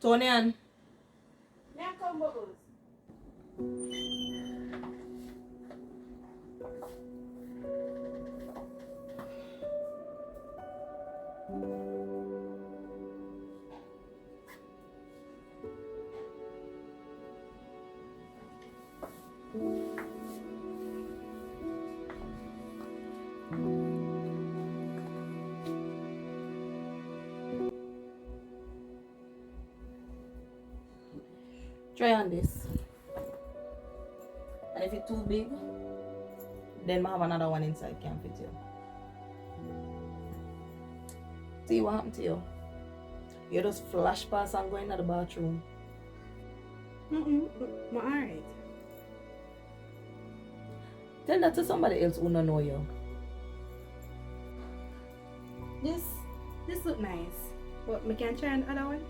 Tonian. Now come bubbles. Try on this. And if it's too big, then I have another one inside, can't fit you. See what happened to you? You just flash past and go into the bathroom. I'm alright. Tell that to somebody else who don't know you. This look nice. But we can try another one?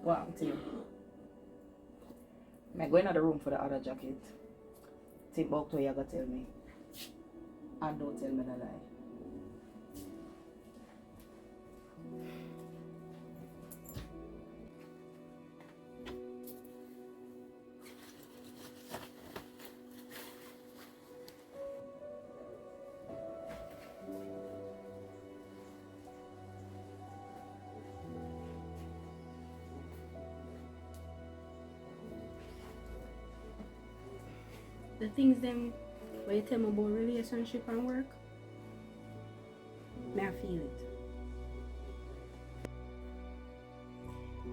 What happened to you? I go into the room for the other jacket. Think about what you're going to tell me. And don't tell me the lie. The things them where you tell me about relationship and work, may I feel it.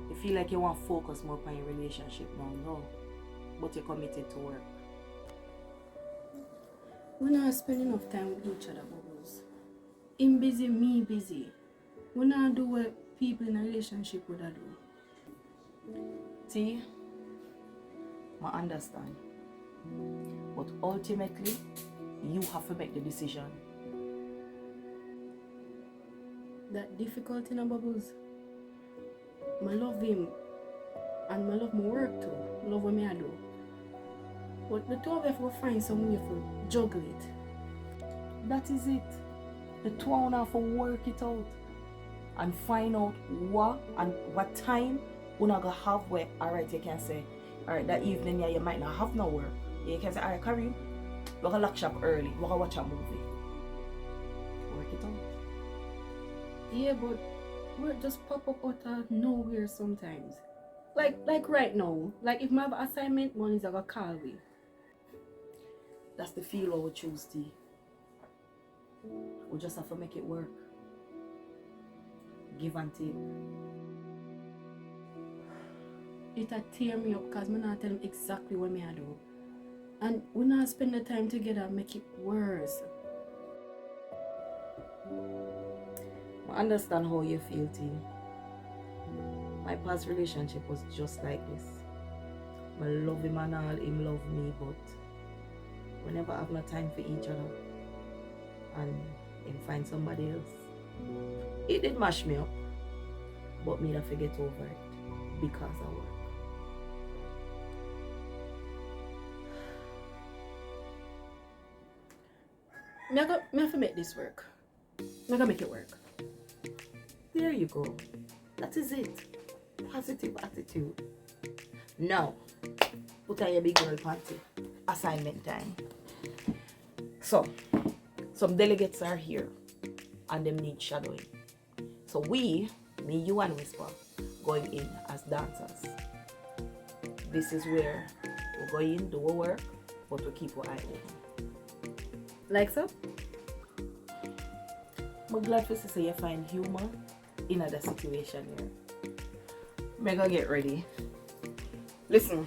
You feel like you want to focus more on your relationship now, no? But you're committed to work. We not spend enough time with each other, Bubbles. Him busy, me busy. We not do what people in a relationship would do. See? I understand. But ultimately, you have to make the decision. That difficult in a Bubbles. I love him and I love my work too. I love what I do. But the two of us will find some way to juggle it. That is it. The two of have to work it out and find out what and what time you're not going to have where, alright, you can say, alright, that evening, yeah, you might not have no work. You can say, alright, Karim, we're going to lock shop early, we're going to watch a movie. Work it out. Yeah, but work just pop up out of nowhere sometimes. Like right now. Like if I have an assignment, one is gonna call me. That's the feel we choose, T. We just have to make it work. Give and take. It'll tear me up because I'm not tell him exactly what I do. And we not spend the time together and make it worse. I understand how you feel, T. My past relationship was just like this. I love him and all, him love me, but we never have no time for each other. And him find somebody else. It did mash me up, but me to forget over it because I work. I have to make this work. I'm gonna make it work. There you go. That is it. Positive attitude. Now, put on your big girl panty. Assignment time. So, some delegates are here and them need shadowing. So we, me, you and Whisper, going in as dancers. This is where we go in, do our work, but we keep our eye open. Like so? I'm glad to see you find humor in the situation here. I'm gonna get ready. Listen,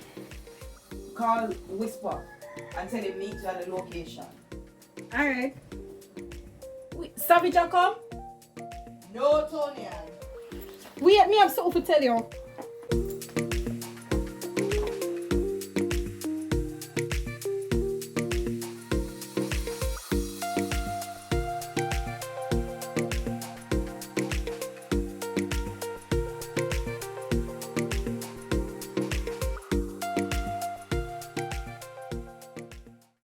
call Whisper and tell him meet you at the location. Alright. Savage, come? No, Tony. Wait, me have something to tell you.